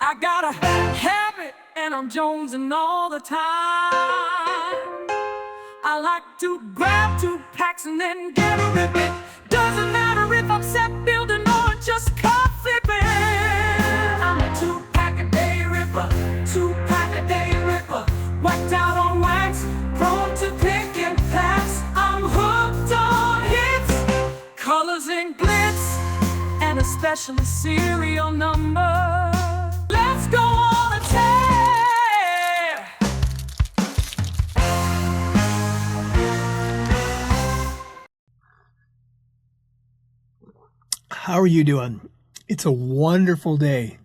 I gotta have it, and I'm jonesing all the time. I like to grab 2 packs and then get a rippin'. Doesn't matter if I'm set building or just car flipping. I'm a 2-pack-a-day ripper, 2-pack-a-day ripper. Whacked out on wax, prone to picking packs. I'm hooked on hits, colors and glitz, and especially serial numbers. Let's go on a tear. How are you doing? It's a wonderful day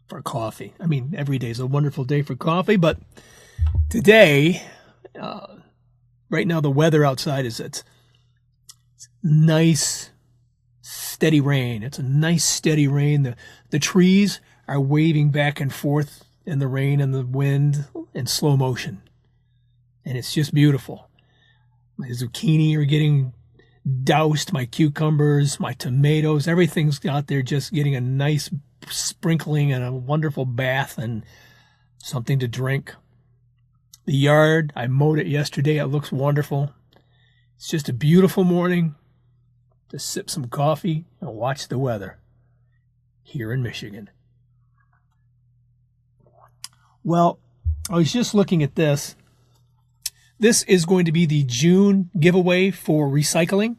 for coffee. I mean, every day is a wonderful day for coffee, but today, right now, the weather outside is it's nice, steady rain. It's a nice, steady rain. The trees are waving back and forth in the rain and the wind in slow motion. And it's just beautiful. My zucchini are getting doused, my cucumbers, my tomatoes, everything's out there just getting a nice sprinkling and a wonderful bath and something to drink. The yard, I mowed it yesterday. It looks wonderful. It's just a beautiful morning to sip some coffee and watch the weather here in Michigan. Well, I was just looking at this. This is going to be the June giveaway for recycling.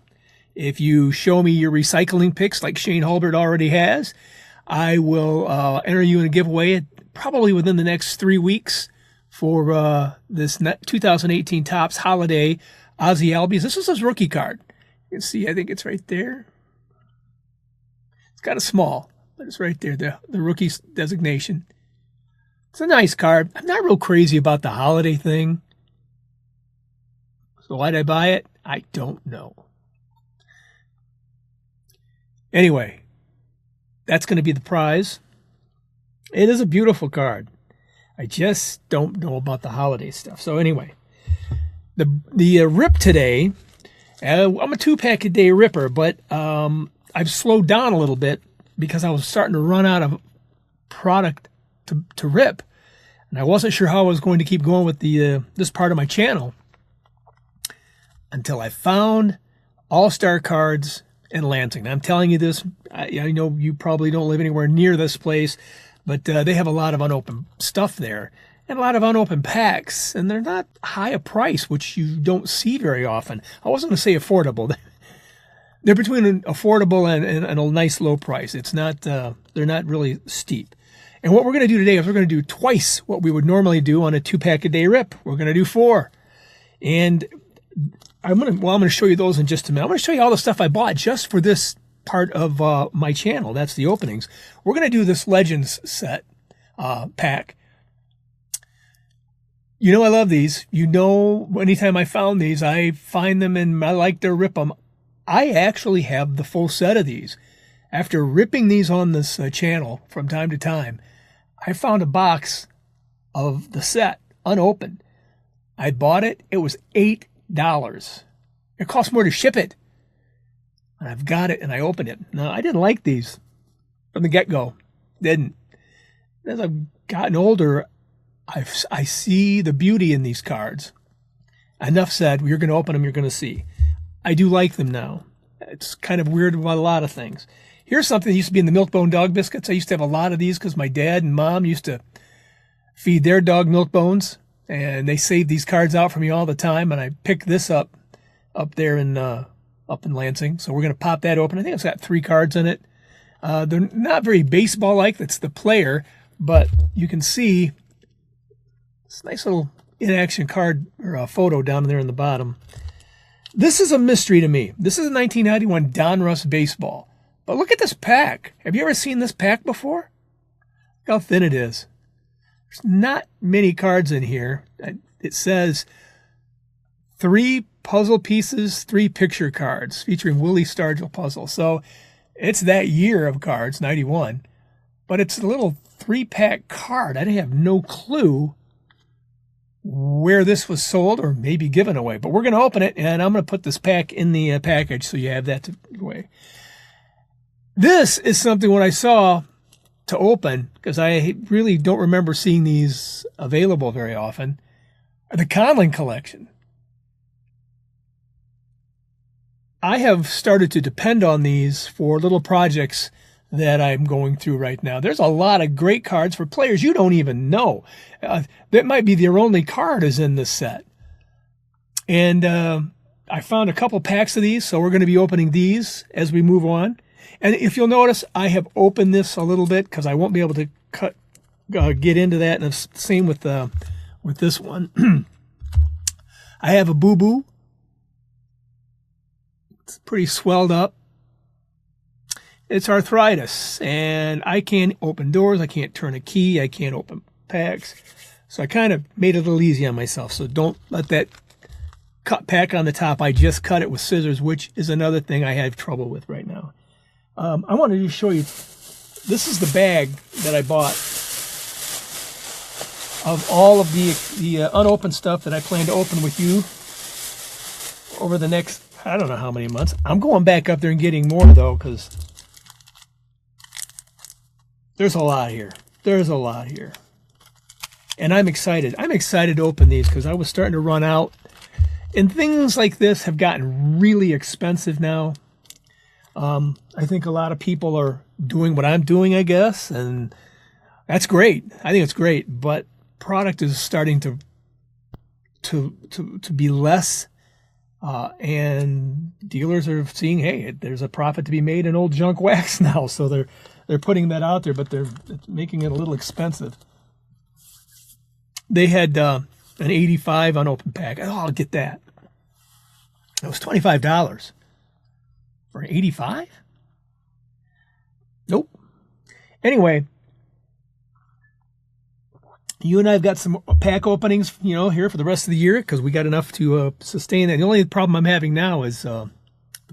If you show me your recycling picks like Shane Hulbert already has, I will enter you in a giveaway probably within the next 3 weeks for this 2018 Topps Holiday Ozzie Albies. This is his rookie card. You can see, I think it's right there. It's kind of small, but it's right there, the rookie's designation. It's a nice card. I'm not real crazy about the holiday thing. So why'd I buy it? I don't know. Anyway, that's going to be the prize. It is a beautiful card. I just don't know about the holiday stuff. So anyway, the rip today, I'm a 2-pack-a-day ripper, but I've slowed down a little bit because I was starting to run out of product to rip. And I wasn't sure how I was going to keep going with this part of my channel until I found All-Star Cards in Lansing. Now, I'm telling you this, I know you probably don't live anywhere near this place, but they have a lot of unopened stuff there and a lot of unopened packs, and they're not high a price, which you don't see very often. I wasn't going to say affordable. They're between an affordable and a nice low price. It's not, they're not really steep. And what we're going to do today is we're going to do twice what we would normally do on a 2-pack-a-day rip. We're going to do 4. And I'm going to show you those in just a minute. I'm going to show you all the stuff I bought just for this part of my channel. That's the openings. We're going to do this Legends set pack. You know I love these. You know anytime I found these, I find them and I like to rip them. I actually have the full set of these. After ripping these on this channel from time to time, I found a box of the set unopened. I bought it. It was $8. It cost more to ship it. And I've got it and I opened it. Now, I didn't like these from the get-go. Didn't. As I've gotten older, I see the beauty in these cards. Enough said. You're going to open them, you're going to see. I do like them now. It's kind of weird about a lot of things. Here's something that used to be in the Milk-Bone dog biscuits. I used to have a lot of these because my dad and mom used to feed their dog milk bones. And they saved these cards out for me all the time. And I picked this up there up in Lansing. So we're going to pop that open. I think it's got 3 cards in it. They're not very baseball-like. That's the player. But you can see this nice little in-action card or photo down there in the bottom. This is a mystery to me. This is a 1991 Donruss baseball. But look at this pack. Have you ever seen this pack before? Look how thin it is. There's not many cards in here. It says 3 puzzle pieces, 3 picture cards featuring Willie Stargell puzzle. So it's that year of cards, 91. But it's a little 3-pack card. I have no clue where this was sold or maybe given away. But we're going to open it, and I'm going to put this pack in the package so you have that to give away. This is something when I saw to open, because I really don't remember seeing these available very often, are the Conlon collection. I have started to depend on these for little projects that I'm going through right now. There's a lot of great cards for players you don't even know. That might be their only card is in this set. And I found a couple packs of these, so we're going to be opening these as we move on. And if you'll notice, I have opened this a little bit because I won't be able to get into that. And it's the same with this one. I have a Boo Boo. It's pretty swelled up. It's arthritis, and I can't open doors. I can't turn a key. I can't open packs. So I kind of made it a little easy on myself. So don't let that cut pack on the top. I just cut it with scissors, which is another thing I have trouble with right now. I wanted to show you, this is the bag that I bought of all of the unopened stuff that I plan to open with you over the next, I don't know how many months. I'm going back up there and getting more, though, because there's a lot here. There's a lot here. And I'm excited. I'm excited to open these because I was starting to run out. And things like this have gotten really expensive now. I think a lot of people are doing what I'm doing, I guess, and that's great. I think it's great, but product is starting to be less, and dealers are seeing, hey, there's a profit to be made in old junk wax now, so they're putting that out there, but they're making it a little expensive. They had an 85 unopened pack. Oh, I'll get that. It was $25 for an 85. Nope. Anyway, you and I have got some pack openings, here for the rest of the year because we got enough to sustain that. The only problem I'm having now is the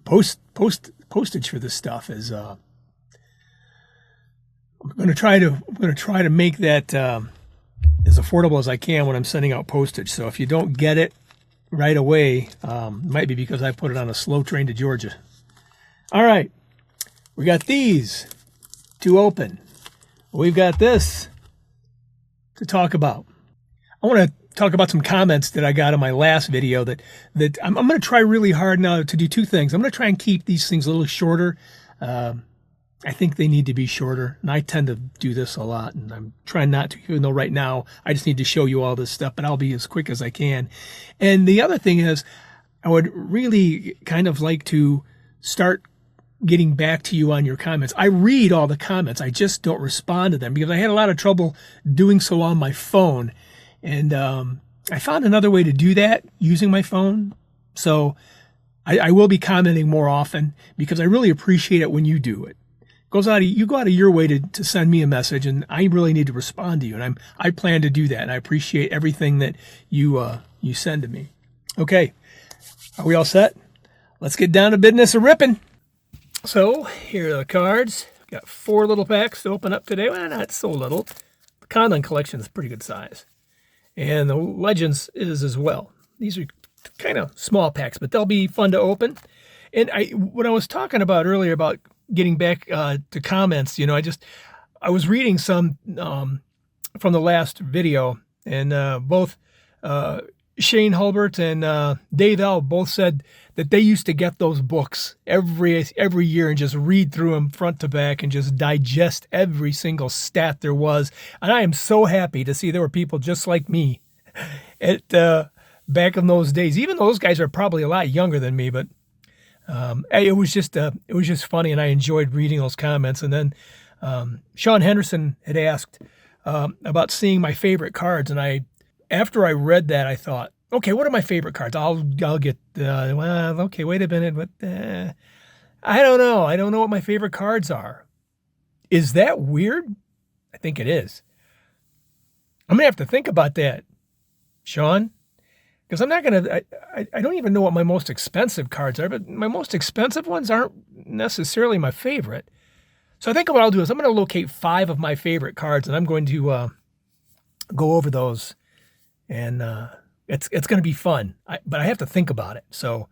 postage for this stuff is. I'm going to try to make that as affordable as I can when I'm sending out postage. So if you don't get it right away, it might be because I put it on a slow train to Georgia. All right, we got these to open. We've got this to talk about. I want to talk about some comments that I got in my last video that I'm going to try really hard now to do two things. I'm going to try and keep these things a little shorter. I think they need to be shorter, and I tend to do this a lot, and I'm trying not to, even though right now I just need to show you all this stuff, but I'll be as quick as I can. And the other thing is, I would really kind of like to start getting back to you on your comments. I read all the comments. I just don't respond to them because I had a lot of trouble doing so on my phone. And I found another way to do that using my phone. So I will be commenting more often because I really appreciate it when you do it. You go out of your way to send me a message, and I really need to respond to you. And I plan to do that. And I appreciate everything that you send to me. Okay. Are we all set? Let's get down to business of ripping. So here are the cards. Got 4 little packs to open up today. Well, not so little. The Conlon collection is pretty good size. And the Legends is as well. These are kind of small packs, but they'll be fun to open. And when I was talking about earlier about getting back to comments, I was reading some from the last video, and both Shane Hulbert and Dave L. both said that they used to get those books every year and just read through them front to back and just digest every single stat there was. And I am so happy to see there were people just like me at back in those days. Even those guys are probably a lot younger than me, but it was just funny, and I enjoyed reading those comments. And then Sean Henderson had asked about seeing my favorite cards, and after I read that, I thought, okay, what are my favorite cards? I'll get, okay, wait a minute, but I don't know. I don't know what my favorite cards are. Is that weird? I think it is. I'm going to have to think about that, Sean, because I'm not going to, I don't even know what my most expensive cards are, but my most expensive ones aren't necessarily my favorite. So I think what I'll do is I'm going to locate 5 of my favorite cards, and I'm going to go over those. And it's going to be fun, but I have to think about it. So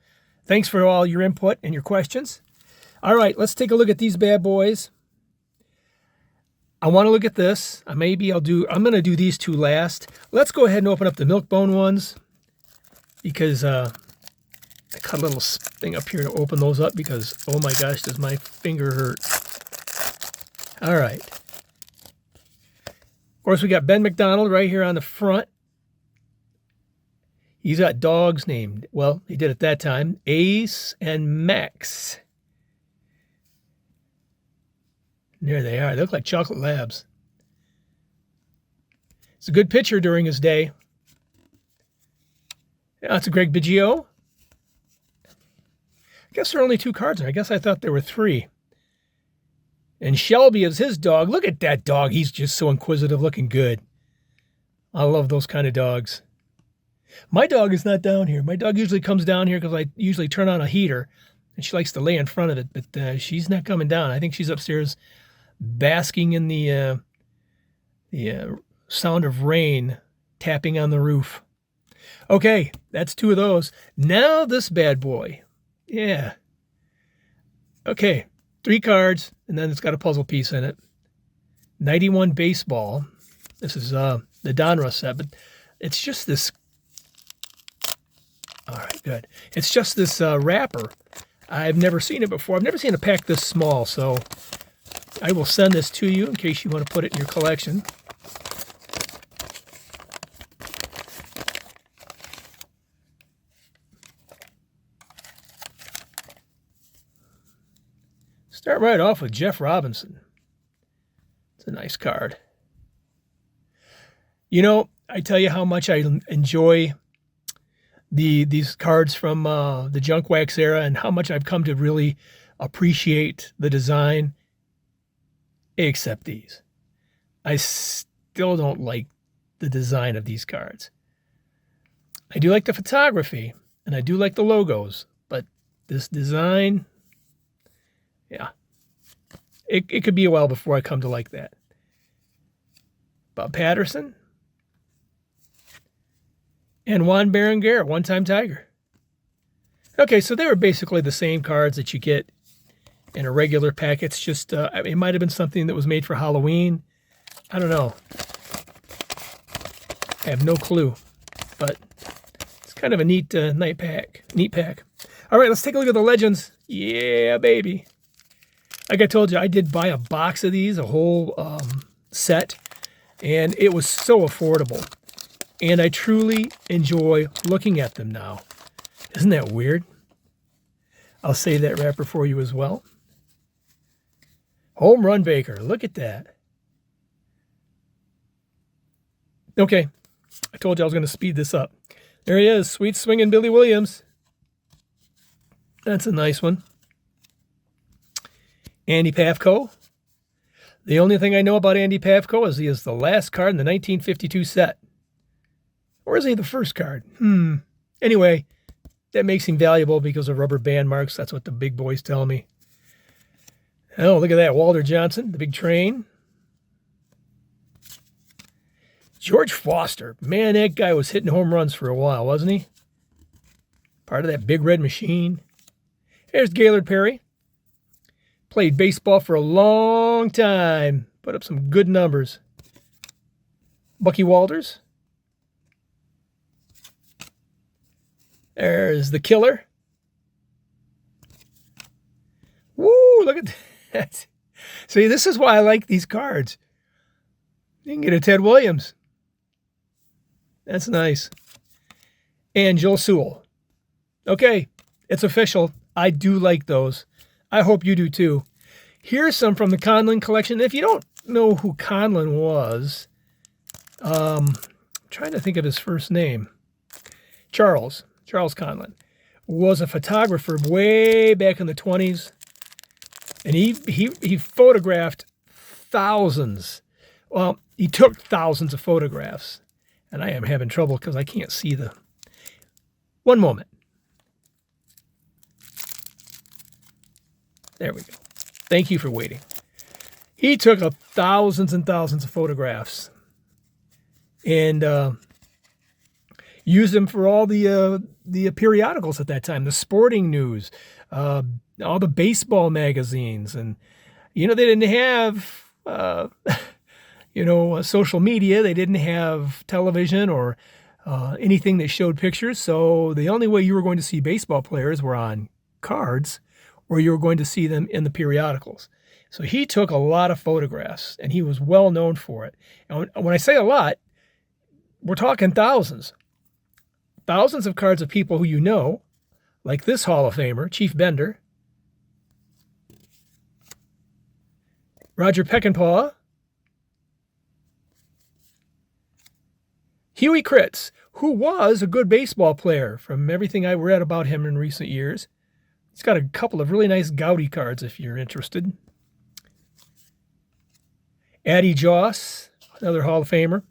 thanks for all your input and your questions. All right, let's take a look at these bad boys. I want to look at this. I'm going to do these two last. Let's go ahead and open up the milk bone ones because I cut a little thing up here to open those up because, oh my gosh, does my finger hurt. All right. Of course, we got Ben McDonald right here on the front. He's got dogs named, well, he did at that time, Ace and Max. And there they are. They look like chocolate labs. It's a good pitcher during his day. Yeah, that's a Greg Biggio. I guess there are only 2 cards. I guess I thought there were 3. And Shelby is his dog. Look at that dog. He's just so inquisitive, looking good. I love those kind of dogs. My dog is not down here. My dog usually comes down here because I usually turn on a heater, and she likes to lay in front of it, but she's not coming down. I think she's upstairs basking in the sound of rain tapping on the roof. Okay, that's 2 of those. Now this bad boy. Yeah. Okay, 3 cards, and then it's got a puzzle piece in it. 91 baseball. This is the Donruss set, but it's just this. All right, good. It's just this wrapper. I've never seen it before. I've never seen a pack this small, so I will send this to you in case you want to put it in your collection. Start right off with Jeff Robinson. It's a nice card. You know, I tell you how much I enjoy these cards from the junk wax era and how much I've come to really appreciate the design, except these. I still don't like the design of these cards. I do like the photography and I do like the logos, but this design, yeah, it could be a while before I come to like that. Bob Patterson. And Juan Berenguer, one-time Tiger. Okay, so they were basically the same cards that you get in a regular pack. It's just, it might have been something that was made for Halloween. I don't know. I have no clue. But it's kind of a neat pack. All right, let's take a look at the Legends. Yeah, baby. Like I told you, I did buy a box of these, a whole set. And it was so affordable. And I truly enjoy looking at them now. Isn't that weird? I'll save that wrapper for you as well. Home Run Baker. Look at that. Okay. I told you I was going to speed this up. There he is. Sweet swinging Billy Williams. That's a nice one. Andy Pafko. The only thing I know about Andy Pafko is he is the last card in the 1952 set. Or is he the first card? Anyway, that makes him valuable because of rubber band marks. That's what the big boys tell me. Oh, look at that. Walter Johnson, the big train. George Foster. Man, that guy was hitting home runs for a while, wasn't he? Part of that big red machine. There's Gaylord Perry. Played baseball for a long time. Put up some good numbers. Bucky Walters. There's the Killer. Woo, look at that. See, this is why I like these cards. You can get a Ted Williams. That's nice. And Joel Sewell. Okay, it's official. I do like those. I hope you do too. Here's some from the Conlon collection. If you don't know who Conlon was, I'm trying to think of his first name. Charles Conlon was a photographer way back in the 20s, and he photographed thousands. Well, he took thousands of photographs, and I am having trouble because I can't see the. One moment. There we go. Thank you for waiting. He took up thousands and thousands of photographs, and used them for all the periodicals at that time, the sporting news, all the baseball magazines. And, you know, they didn't have social media. They didn't have television or anything that showed pictures. So the only way you were going to see baseball players were on cards, or you were going to see them in the periodicals. So he took a lot of photographs, and he was well known for it. And when I say a lot, we're talking thousands. Thousands of cards of people who you know, like this Hall of Famer, Chief Bender, Roger Peckinpah, Huey Critz, who was a good baseball player from everything I read about him in recent years. He's got a couple of really nice Gaudy cards if you're interested. Addie Joss, another Hall of Famer.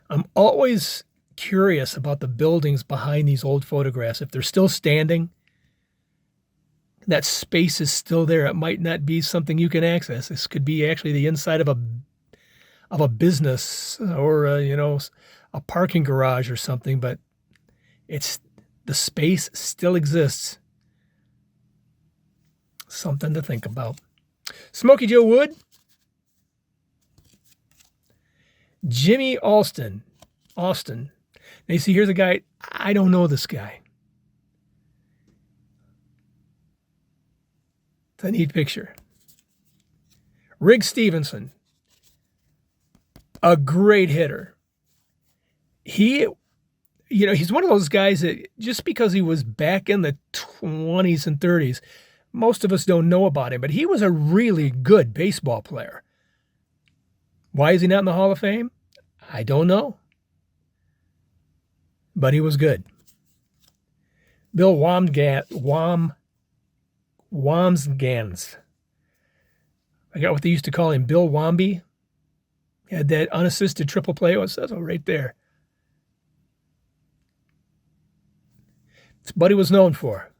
I'm always curious about the buildings behind these old photographs. If they're still standing, that space is still there. It might not be something you can access. This could be actually the inside of a business or a parking garage or something, but the space still exists. Something to think about. Smokey Joe Wood, Jimmy Austin. Now you see, here's a guy, I don't know this guy. It's a neat picture. Rig Stevenson, a great hitter. He's one of those guys that just because he was back in the 20s and 30s, most of us don't know about him, but he was a really good baseball player. Why is he not in the Hall of Fame? I don't know. But he was good. Bill Wamsgans. I got what they used to call him, Bill Wamby. He had that unassisted triple play. Oh, it says right there. It's what he was known for.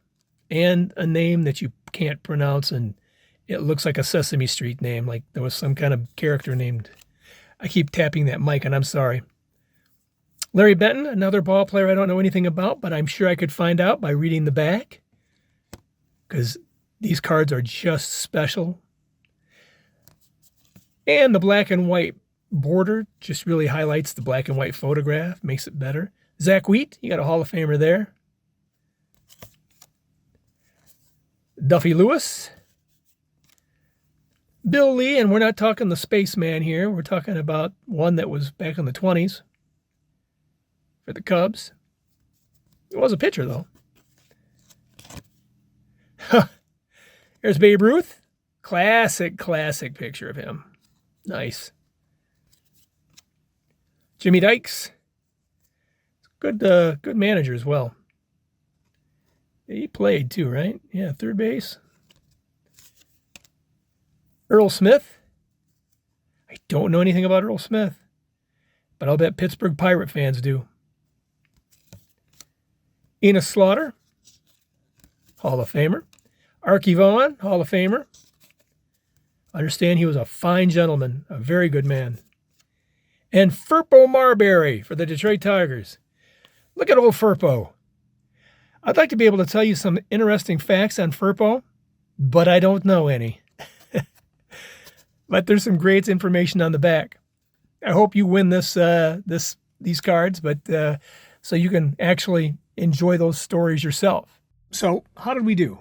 And a name that you can't pronounce, and it looks like a Sesame Street name, like there was some kind of character named. I keep tapping that mic, and I'm sorry. Larry Benton, another ball player I don't know anything about, but I'm sure I could find out by reading the back, because these cards are just special. And the black and white border just really highlights the black and white photograph, makes it better. Zach Wheat, you got a Hall of Famer there. Duffy Lewis, Bill Lee, and we're not talking the spaceman here. We're talking about one that was back in the 20s for the Cubs. It was a pitcher, though. Here's Babe Ruth. Classic picture of him. Nice. Jimmy Dykes. Good manager as well. He played too, right? Yeah, third base. Earl Smith. I don't know anything about Earl Smith, but I'll bet Pittsburgh Pirate fans do. Enos Slaughter, Hall of Famer. Archie Vaughan, Hall of Famer. I understand he was a fine gentleman, a very good man. And Furpo Marbury for the Detroit Tigers. Look at old Furpo. I'd like to be able to tell you some interesting facts on Furpo, but I don't know any. But there's some great information on the back. I hope you win these cards, but so you can actually enjoy those stories yourself. So how did we do?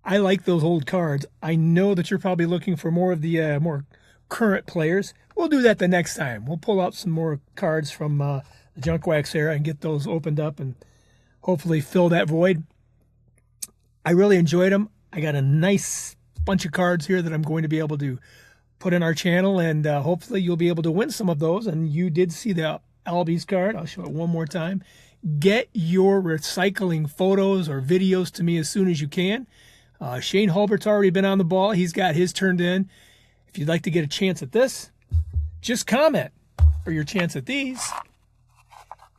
I like those old cards. I know that you're probably looking for more of the more current players. We'll do that the next time. We'll pull out some more cards from the junk wax era and get those opened up and hopefully fill that void. I really enjoyed them. I got a nice bunch of cards here that I'm going to be able to put in our channel, and hopefully you'll be able to win some of those. And you did see the Albies card. I'll show it one more time. Get your recycling photos or videos to me as soon as you can. Shane Hulbert's already been on the ball. He's got his turned in. If you'd like to get a chance at this, just comment for your chance at these.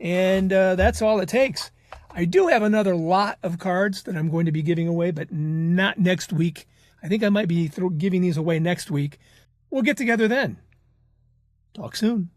And that's all it takes. I do have another lot of cards that I'm going to be giving away, but not next week. I think I might be giving these away next week. We'll get together then. Talk soon.